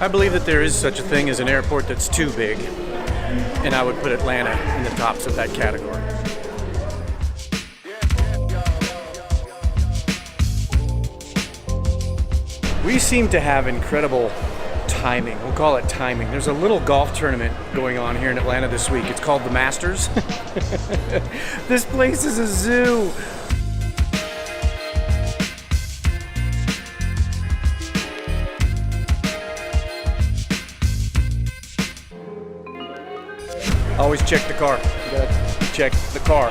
I believe that there is such a thing as an airport that's too big, and I would put Atlanta in the tops of that category. We seem to have incredible timing. We'll call it timing. There's a little golf tournament going on here in Atlanta this week. It's called the Masters. This place is a zoo. Always check the car. You gotta check the car.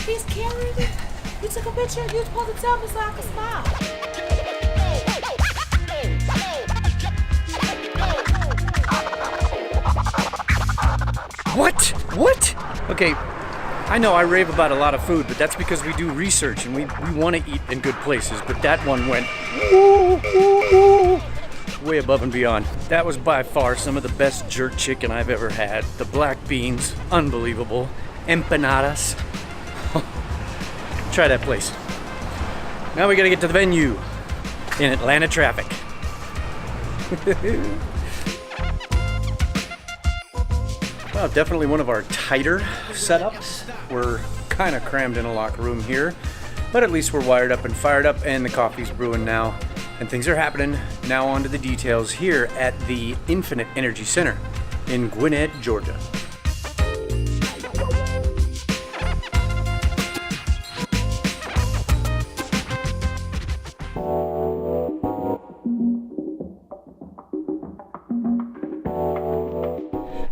He's carrying it. You took a picture. You was supposed to tell me so I could smile. What? Okay, I know I rave about a lot of food, but that's because we do research and we want to eat in good places. But that one went way above and beyond. That was by far some of the best jerk chicken I've ever had. The black beans, unbelievable. Empanadas. Try that place. Now we gotta get to the venue in Atlanta traffic. Well, definitely one of our tighter setups. We're kind of crammed in a locker room here, but at least we're wired up and fired up, and the coffee's brewing now, and things are happening. Now on to the details here at the Infinite Energy Center in Gwinnett, Georgia.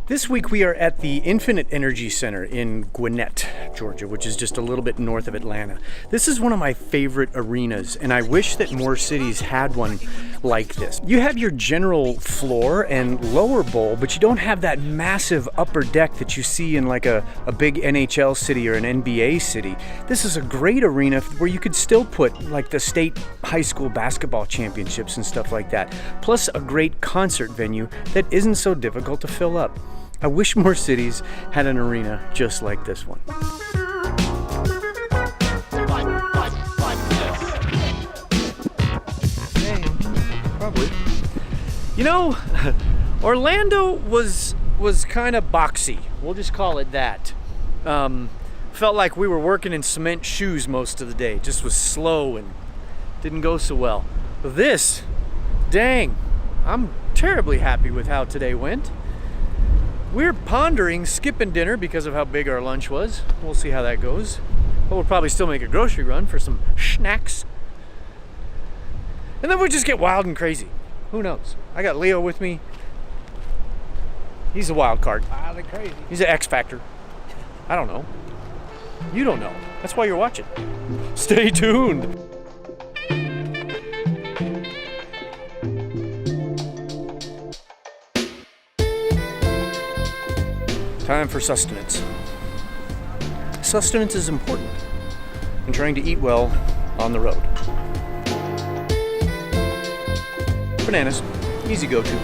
This week we are at the Infinite Energy Center in Gwinnett, Georgia, which is just a little bit north of Atlanta. This is one of my favorite arenas, and I wish that more cities had one like this. You have your general floor and lower bowl, but you don't have that massive upper deck that you see in like a big NHL city or an NBA city. This is a great arena where you could still put like the state high school basketball championships and stuff like that, plus a great concert venue that isn't so difficult to fill up. I wish more cities had an arena just like this one. Probably. You know, Orlando was kind of boxy. We'll just call it that. Felt like we were working in cement shoes most of the day. Just was slow and didn't go so well. But this, dang, I'm terribly happy with how today went. We're pondering skipping dinner because of how big our lunch was. We'll see how that goes. But we'll probably still make a grocery run for some snacks. And then we'll just get wild and crazy. Who knows? I got Leo with me. He's a wild card. Wild and crazy. He's an X Factor. I don't know. You don't know. That's why you're watching. Stay tuned. Time for sustenance. Sustenance is important in trying to eat well on the road. Bananas, easy go-to.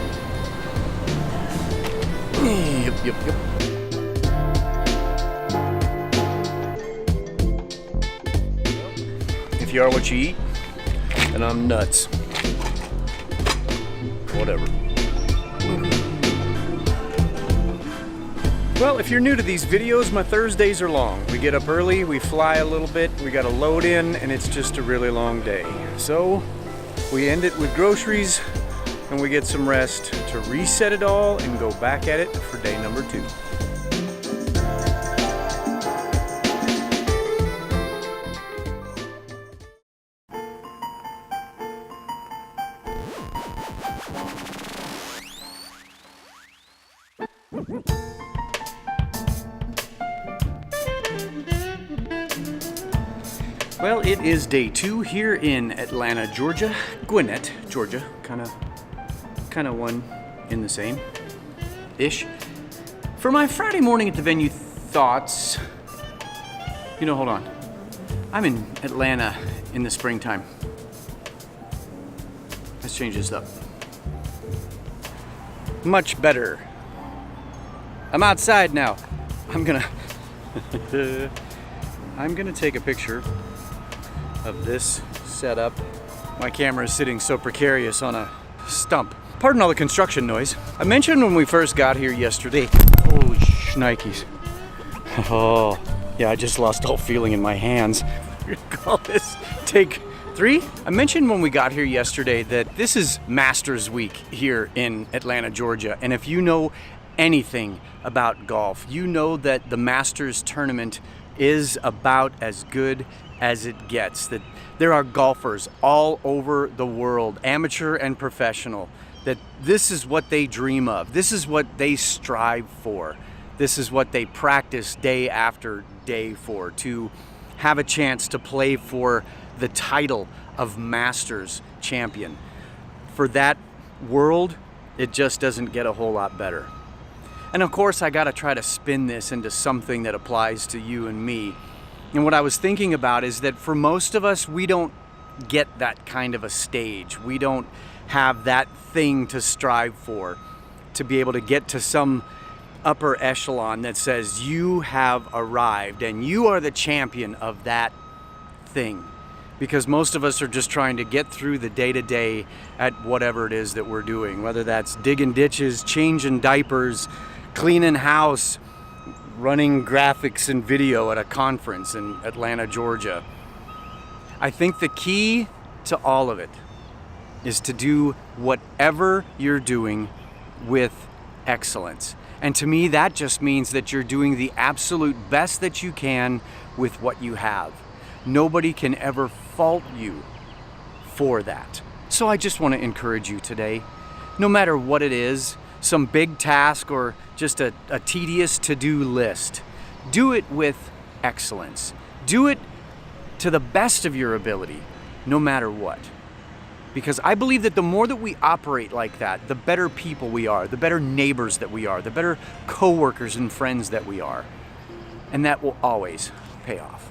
Yep. If you are what you eat, then I'm nuts. Whatever. Well, if you're new to these videos, my Thursdays are long. We get up early, we fly a little bit, we gotta load in, and it's just a really long day. So, we end it with groceries, and we get some rest to reset it all and go back at it for day number 2. Well, it is day 2 here in Atlanta, Georgia. Gwinnett, Georgia, kind of one in the same-ish. For my Friday morning at the venue thoughts, hold on. I'm in Atlanta in the springtime. Let's change this up. Much better. I'm outside now. I'm gonna take a picture of this setup My camera is sitting so precarious on a stump. Pardon all the construction noise. I mentioned when we first got here yesterday. Holy shnikes. Oh, yeah, I just lost all feeling in my hands. We're gonna call this take 3. I mentioned when we got here yesterday that this is Masters Week here in Atlanta, Georgia. And if you know anything about golf, you know that the Masters tournament is about as good as it gets. That there are golfers all over the world, amateur and professional, that this is what they dream of. This is what they strive for. This is what they practice day after day for, to have a chance to play for the title of Masters champion. For that world, it just doesn't get a whole lot better. And of course, I gotta try to spin this into something that applies to you and me. And what I was thinking about is that for most of us, we don't get that kind of a stage. We don't have that thing to strive for, to be able to get to some upper echelon that says you have arrived and you are the champion of that thing. Because most of us are just trying to get through the day-to-day at whatever it is that we're doing, whether that's digging ditches, changing diapers, cleaning house, running graphics and video at a conference in Atlanta, Georgia. I think the key to all of it is to do whatever you're doing with excellence. And to me, that just means that you're doing the absolute best that you can with what you have. Nobody can ever fault you for that. So I just want to encourage you today, no matter what it is, some big task or just a tedious to-do list, do it with excellence. Do it to the best of your ability, no matter what. Because I believe that the more that we operate like that, the better people we are, the better neighbors that we are, the better co-workers and friends that we are. And that will always pay off.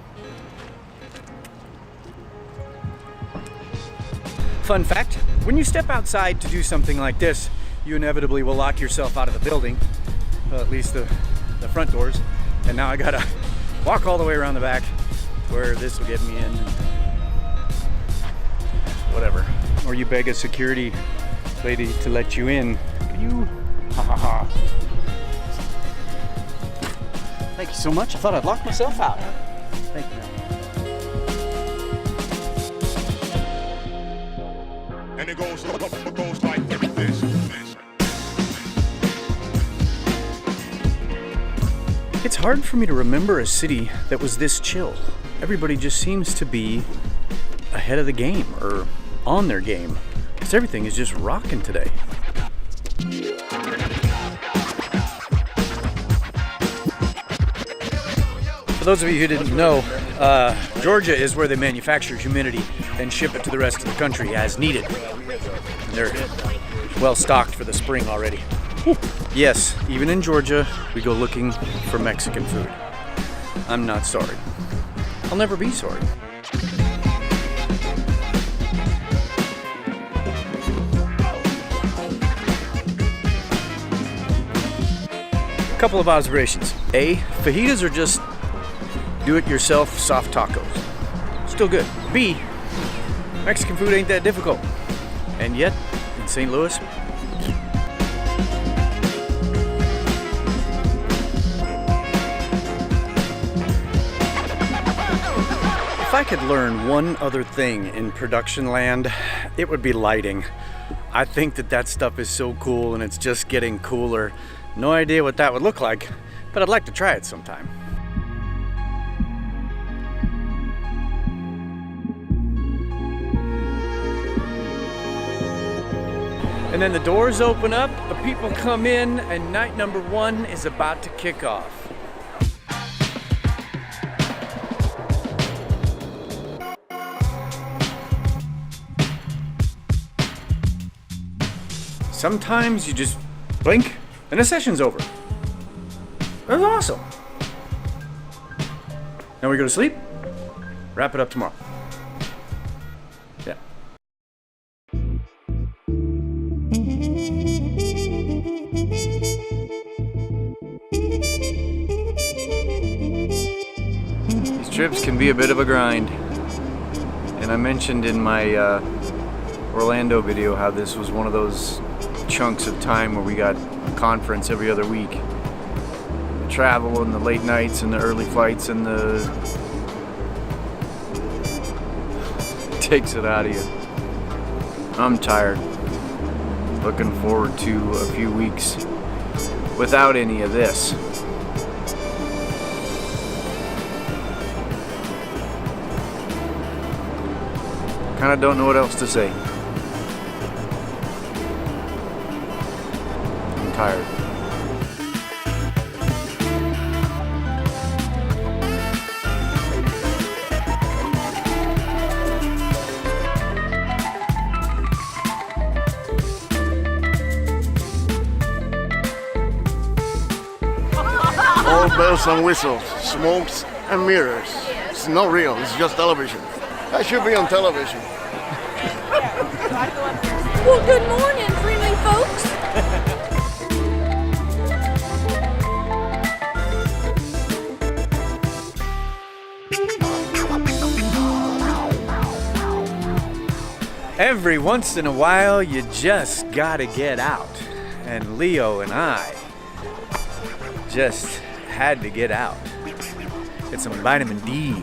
Fun fact, when you step outside to do something like this, you inevitably will lock yourself out of the building, well, at least the front doors. And now I gotta walk all the way around the back where this will get me in. Whatever. Or you beg a security lady to let you in. You, ha ha ha. Thank you so much. I thought I'd lock myself out. Thank you. And it goes like this. It's hard for me to remember a city that was this chill. Everybody just seems to be ahead of the game or on their game, because everything is just rocking today. For those of you who didn't know, Georgia is where they manufacture humidity and ship it to the rest of the country as needed. And they're well stocked for the spring already. Whew. Yes, even in Georgia, we go looking for Mexican food. I'm not sorry. I'll never be sorry. Couple of observations. A, fajitas are just do-it-yourself soft tacos. Still good. B, Mexican food ain't that difficult. And yet, in St. Louis, if I could learn one other thing in production land, it would be lighting. I think that stuff is so cool, and it's just getting cooler. No idea what that would look like, but I'd like to try it sometime. And then the doors open up, the people come in, and night number 1 is about to kick off. Sometimes you just blink and the session's over. That's awesome. Now we go to sleep, wrap it up tomorrow. Yeah. These trips can be a bit of a grind. And I mentioned in my Orlando video how this was one of those chunks of time where we got a conference every other week. The travel and the late nights and the early flights and the takes it out of you. I'm tired. Looking forward to a few weeks without any of this. Kind of don't know what else to say. I'm tired. All bells and whistles, smokes and mirrors. It's not real, it's just television. I should be on television. Well, good morning, friendly folks. Every once in a while, you just gotta get out. And Leo and I just had to get out. Get some vitamin D.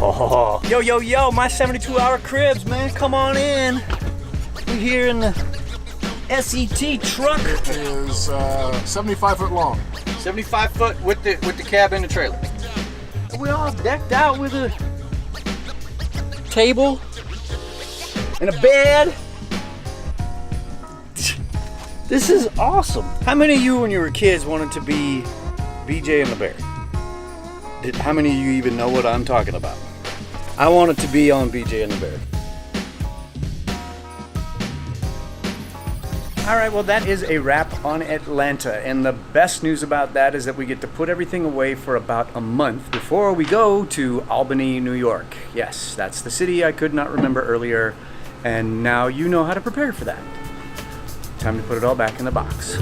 Oh. Yo, my 72-hour cribs, man. Come on in. We're here in the SET truck. It is 75 foot long. 75 foot with the cab and the trailer. We all decked out with a table and a bed. This is awesome. How many of you when you were kids wanted to be BJ and the Bear? How many of you even know what I'm talking about? I wanted to be on BJ and the Bear. All right, well, that is a wrap on Atlanta. And the best news about that is that we get to put everything away for about a month before we go to Albany, New York. Yes, that's the city I could not remember earlier. And now you know how to prepare for that. Time to put it all back in the box.